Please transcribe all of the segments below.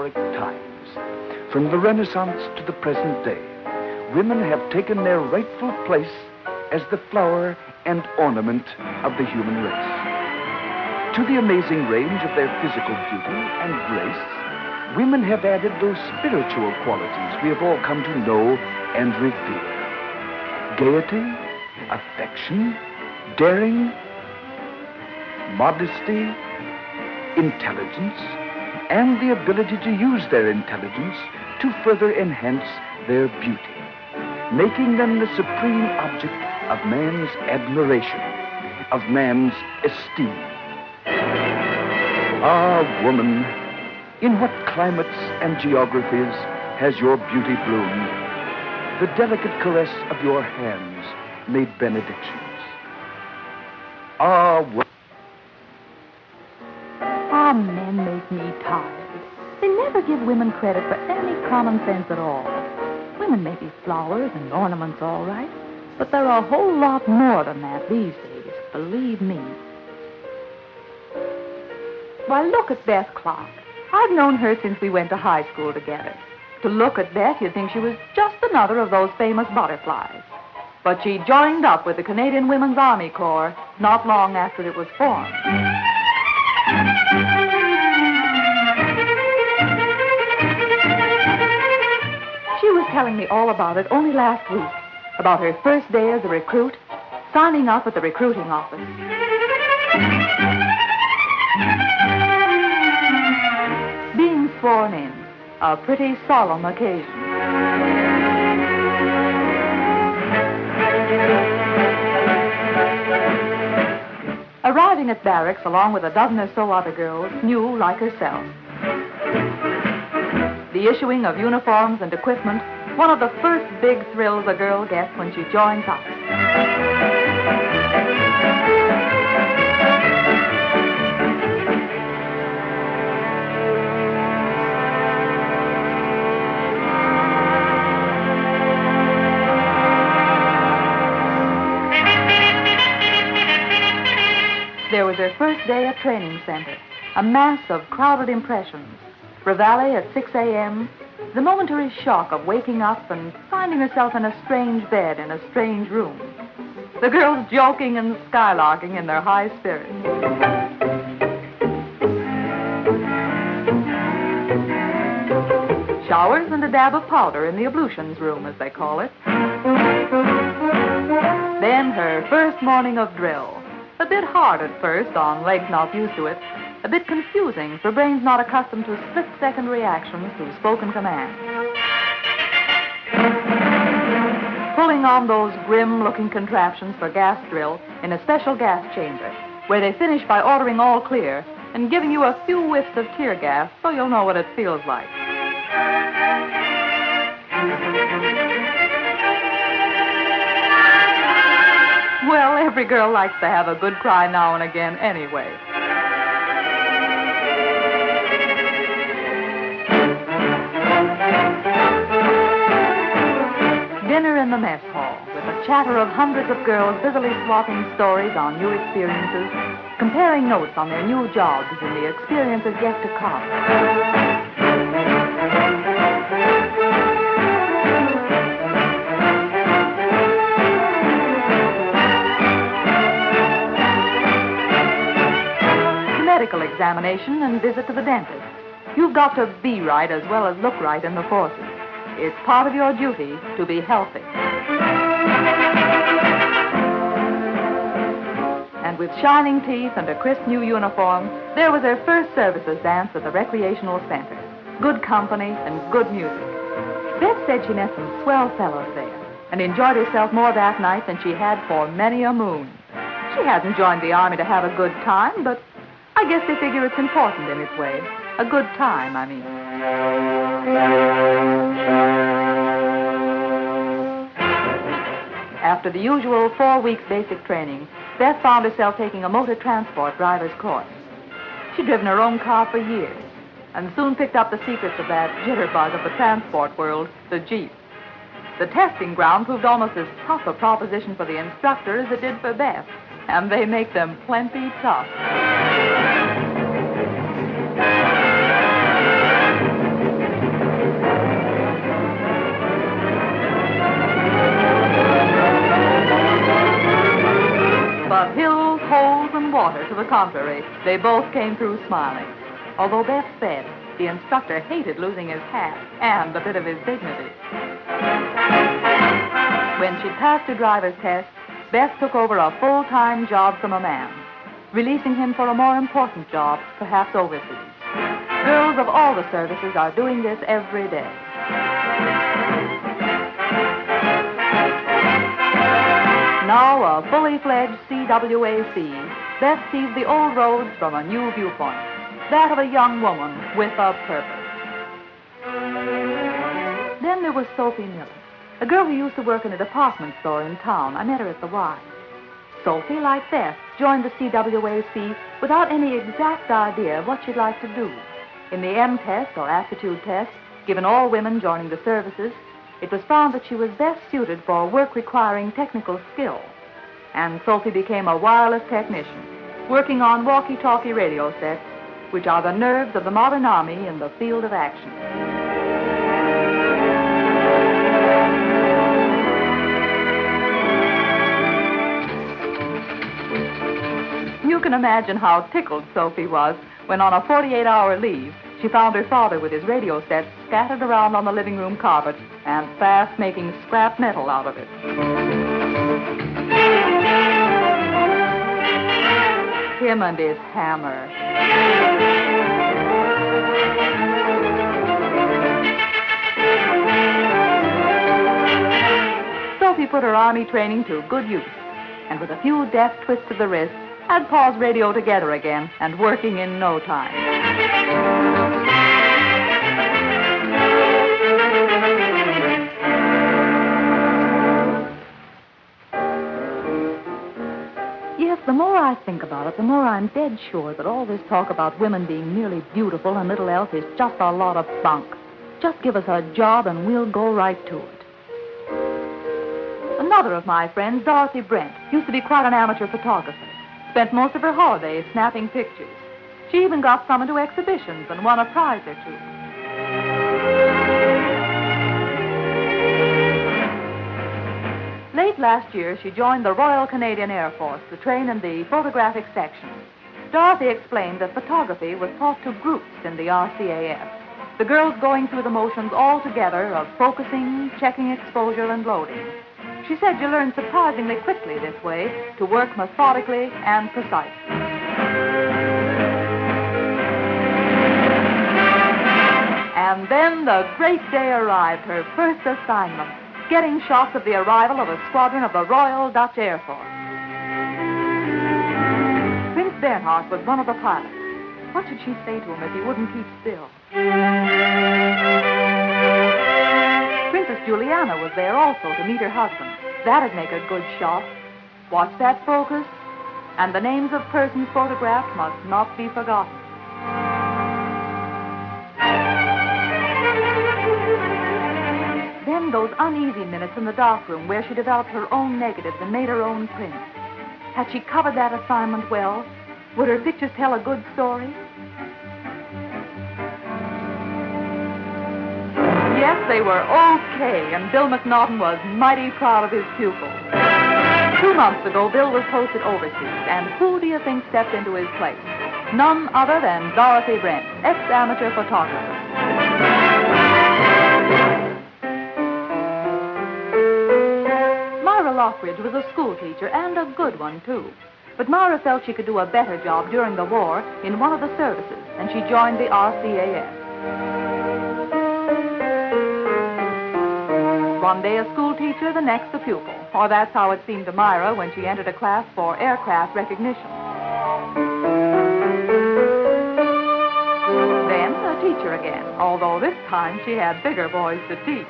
historic times. From the Renaissance to the present day, women have taken their rightful place as the flower and ornament of the human race. To the amazing range of their physical beauty and grace, women have added those spiritual qualities we have all come to know and revere. Gaiety, affection, daring, modesty, intelligence, and the ability to use their intelligence to further enhance their beauty, making them the supreme object of man's admiration, of man's esteem. Ah, woman, in what climates and geographies has your beauty bloomed? The delicate caress of your hands made benedictions. Ah, men make me tired. They never give women credit for any common sense at all. Women may be flowers and ornaments, all right, but they're a whole lot more than that these days, believe me. Why, look at Beth Clark. I've known her since we went to high school together. To look at Beth, you'd think she was just another of those famous butterflies. But she joined up with the Canadian Women's Army Corps not long after it was formed. She was telling me all about it only last week, about her first day as a recruit, signing up at the recruiting office. Being sworn in, a pretty solemn occasion. Arriving at barracks along with a dozen or so other girls, new like herself. The issuing of uniforms and equipment, one of the first big thrills a girl gets when she joins up. There was her first day at training center, a mass of crowded impressions. Reveille at 6 a.m., the momentary shock of waking up and finding herself in a strange bed in a strange room. The girls joking and skylarking in their high spirits. Showers and a dab of powder in the ablutions room, as they call it. Then her first morning of drill. A bit hard at first on legs not used to it. A bit confusing for brains not accustomed to split-second reactions to spoken commands. Pulling on those grim-looking contraptions for gas drill in a special gas chamber, where they finish by ordering all clear and giving you a few whiffs of tear gas so you'll know what it feels like. Well, every girl likes to have a good cry now and again anyway. Dinner in the mess hall, with a chatter of hundreds of girls busily swapping stories on new experiences, comparing notes on their new jobs and the experiences yet to come. Medical examination and visit to the dentist. You've got to be right as well as look right in the forces. It's part of your duty to be healthy. And with shining teeth and a crisp new uniform, there was her first services dance at the recreational center. Good company and good music. Beth said she met some swell fellows there and enjoyed herself more that night than she had for many a moon. She hadn't joined the Army to have a good time, but I guess they figure it's important in its way. A good time, I mean. After the usual 4 weeks basic training, Beth found herself taking a motor transport driver's course. She'd driven her own car for years and soon picked up the secrets of that jitterbug of the transport world, the Jeep. The testing ground proved almost as tough a proposition for the instructor as it did for Beth, and they make them plenty tough. contrary, they both came through smiling. Although Beth said the instructor hated losing his hat and a bit of his dignity. When she passed her driver's test, Beth took over a full-time job from a man, releasing him for a more important job, perhaps overseas. Girls of all the services are doing this every day. Now a fully fledged CWAC, Beth sees the old roads from a new viewpoint, that of a young woman with a purpose. Then there was Sophie Miller, a girl who used to work in a department store in town. I met her at the Y. Sophie, like Beth, joined the CWAC without any exact idea of what she'd like to do. In the M test, or aptitude test, given all women joining the services, it was found that she was best suited for work requiring technical skill. And Sophie became a wireless technician, working on walkie-talkie radio sets, which are the nerves of the modern army in the field of action. You can imagine how tickled Sophie was when on a 48-hour leave, she found her father with his radio set scattered around on the living room carpet and fast making scrap metal out of it. Him and his hammer. Sophie put her army training to good use, and with a few deft twists of the wrist, had Paul's radio together again and working in no time. Yes, the more I think about it, the more I'm dead sure that all this talk about women being merely beautiful and little else is just a lot of bunk. Just give us a job and we'll go right to it. Another of my friends, Dorothy Brent, used to be quite an amateur photographer. Spent most of her holidays snapping pictures. She even got some into exhibitions and won a prize or two. Late last year, she joined the Royal Canadian Air Force to train in the photographic section. Dorothy explained that photography was taught to groups in the RCAF, the girls going through the motions all together of focusing, checking exposure, and loading. She said you learn surprisingly quickly this way to work methodically and precisely. And then the great day arrived, her first assignment, getting shots of the arrival of a squadron of the Royal Dutch Air Force. Prince Bernhard was one of the pilots. What should she say to him if he wouldn't keep still? Princess Juliana was there also to meet her husband. That'd make a good shot. Watch that focus, and the names of persons photographed must not be forgotten. Then those uneasy minutes in the darkroom where she developed her own negatives and made her own prints. Had she covered that assignment well? Would her pictures tell a good story? Yes, they were okay, and Bill McNaughton was mighty proud of his pupil. 2 months ago, Bill was posted overseas, and who do you think stepped into his place? None other than Dorothy Brent, ex-amateur photographer. Myra Lockridge was a school teacher, and a good one, too. But Myra felt she could do a better job during the war in one of the services, and she joined the RCAF. One day a school teacher, the next a pupil. Or that's how it seemed to Myra when she entered a class for aircraft recognition. Then a teacher again, although this time she had bigger boys to teach.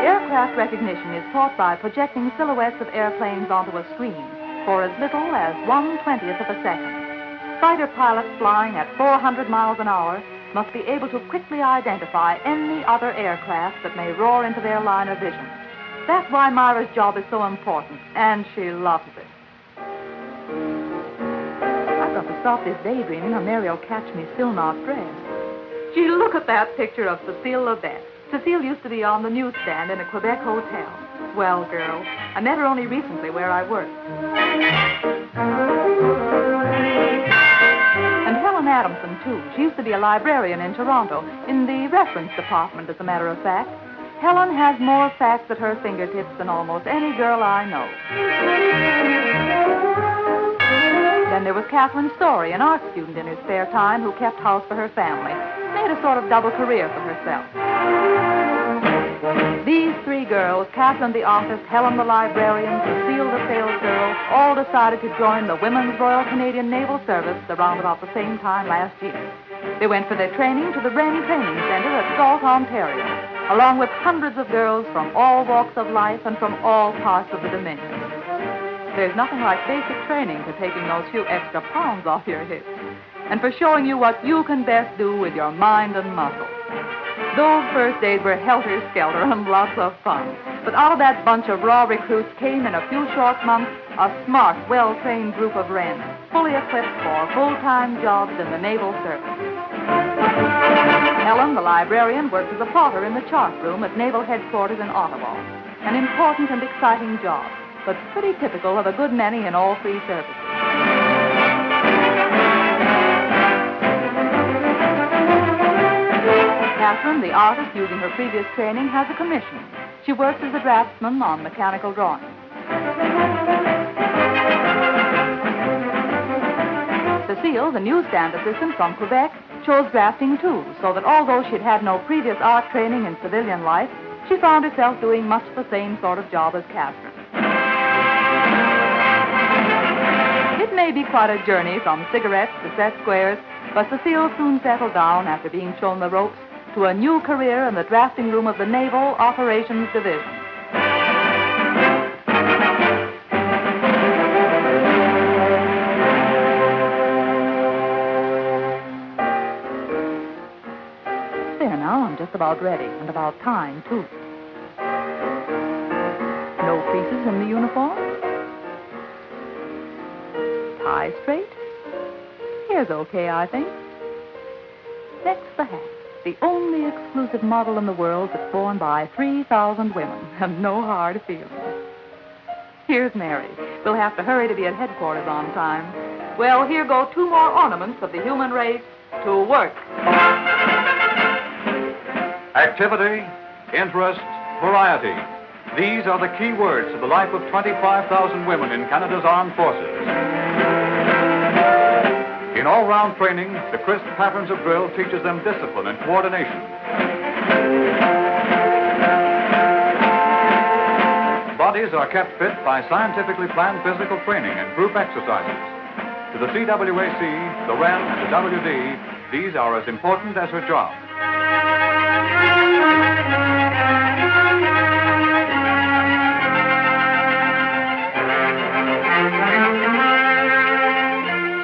Aircraft recognition is taught by projecting silhouettes of airplanes onto a screen for as little as 1/20th of a second. Fighter pilots flying at 400 miles an hour must be able to quickly identify any other aircraft that may roar into their line of vision. That's why Myra's job is so important, and she loves it. I've got to stop this daydreaming or Mary will catch me still not dressed. Gee, look at that picture of Cecile Lebet. Cecile used to be on the newsstand in a Quebec hotel. Swell girl. I met her only recently where I work. And Helen Adamson, too. She used to be a librarian in Toronto, in the reference department, as a matter of fact. Helen has more facts at her fingertips than almost any girl I know. Then there was Catherine Story, an art student in her spare time who kept house for her family. Made a sort of double career for herself. These three girls, Catherine the artist, Helen the librarian, Cecile the salesgirl, all decided to join the Women's Royal Canadian Naval Service around about the same time last year. They went for their training to the Wren Training Center at Galt, Ontario, along with hundreds of girls from all walks of life and from all parts of the Dominion. There's nothing like basic training for taking those few extra pounds off your hips and for showing you what you can best do with your mind and muscle. Those first days were helter-skelter and lots of fun. But out of that bunch of raw recruits came in a few short months a smart, well-trained group of Wrens, fully equipped for full-time jobs in the Naval Service. Helen, the librarian, worked as a plotter in the chart room at Naval Headquarters in Ottawa. An important and exciting job, but pretty typical of a good many in all three services. Catherine, the artist, using her previous training, has a commission. She works as a draftsman on mechanical drawings. Cecile, the newsstand assistant from Quebec, chose drafting too, so that although she'd had no previous art training in civilian life, she found herself doing much the same sort of job as Catherine. It may be quite a journey from cigarettes to set squares, but Cecile soon settled down after being shown the ropes to a new career in the drafting room of the Naval Operations Division. There now, I'm just about ready, and about time, too. No creases in the uniform? Tie straight? Here's okay, I think. Next, the hat. The only exclusive model in the world that's worn by 3,000 women, and no hard feelings. Here's Mary. We'll have to hurry to be at headquarters on time. Well, here go two more ornaments of the human race to work. Activity, interest, variety. These are the key words of the life of 25,000 women in Canada's armed forces. In all-round training, the crisp patterns of drill teaches them discipline and coordination. Bodies are kept fit by scientifically planned physical training and group exercises. To the CWAC, the Wren, and the WD, these are as important as her job.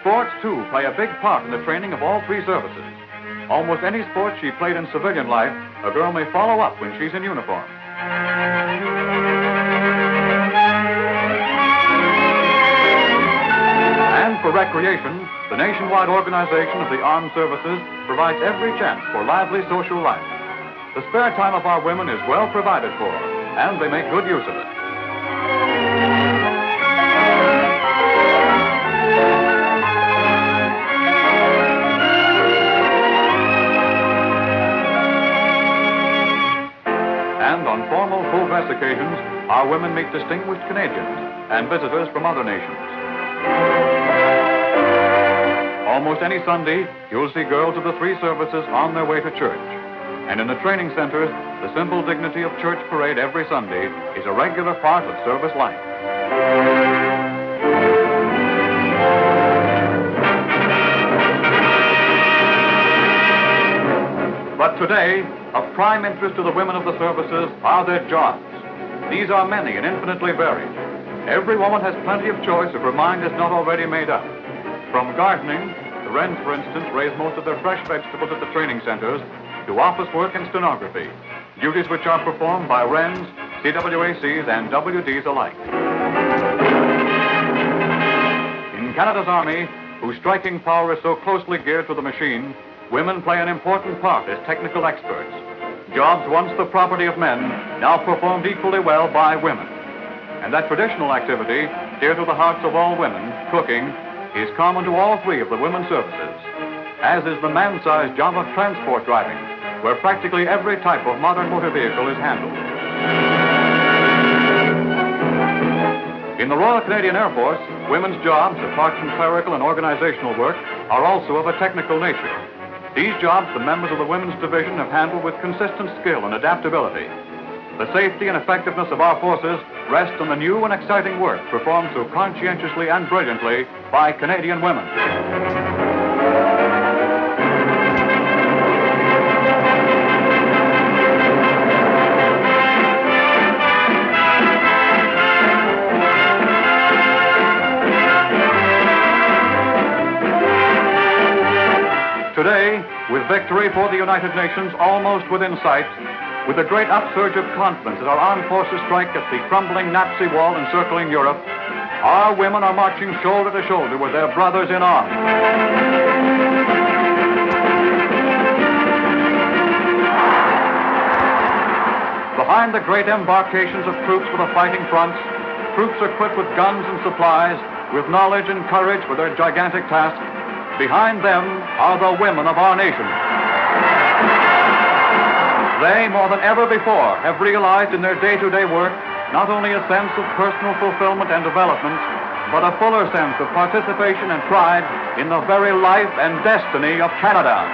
Sports, too, play a big part in the training of all three services. Almost any sport she played in civilian life, a girl may follow up when she's in uniform. And for recreation, the nationwide organization of the armed services provides every chance for lively social life. The spare time of our women is well provided for, and they make good use of it. And on formal full-dress occasions, our women meet distinguished Canadians and visitors from other nations. Almost any Sunday, you'll see girls of the three services on their way to church. And in the training centers, the simple dignity of church parade every Sunday is a regular part of service life. But today, of prime interest to the women of the services are their jobs. These are many and infinitely varied. Every woman has plenty of choice if her mind is not already made up. From gardening, the Wrens, for instance, raise most of their fresh vegetables at the training centers, to office work and stenography, duties which are performed by Wrens, CWACs, and WDs alike. In Canada's Army, whose striking power is so closely geared to the machine, women play an important part as technical experts. Jobs once the property of men, now performed equally well by women. And that traditional activity, dear to the hearts of all women, cooking, is common to all three of the women's services, as is the man-sized job of transport driving, where practically every type of modern motor vehicle is handled. In the Royal Canadian Air Force, women's jobs, apart from clerical and organizational work, are also of a technical nature. These jobs the members of the Women's Division have handled with consistent skill and adaptability. The safety and effectiveness of our forces rest on the new and exciting work performed so conscientiously and brilliantly by Canadian women. Today, with victory for the United Nations almost within sight, with a great upsurge of confidence as our armed forces strike at the crumbling Nazi wall encircling Europe, our women are marching shoulder to shoulder with their brothers in arms. Behind the great embarkations of troops for the fighting fronts, troops equipped with guns and supplies, with knowledge and courage for their gigantic task, behind them are the women of our nation. They, more than ever before, have realized in their day-to-day work not only a sense of personal fulfillment and development, but a fuller sense of participation and pride in the very life and destiny of Canada.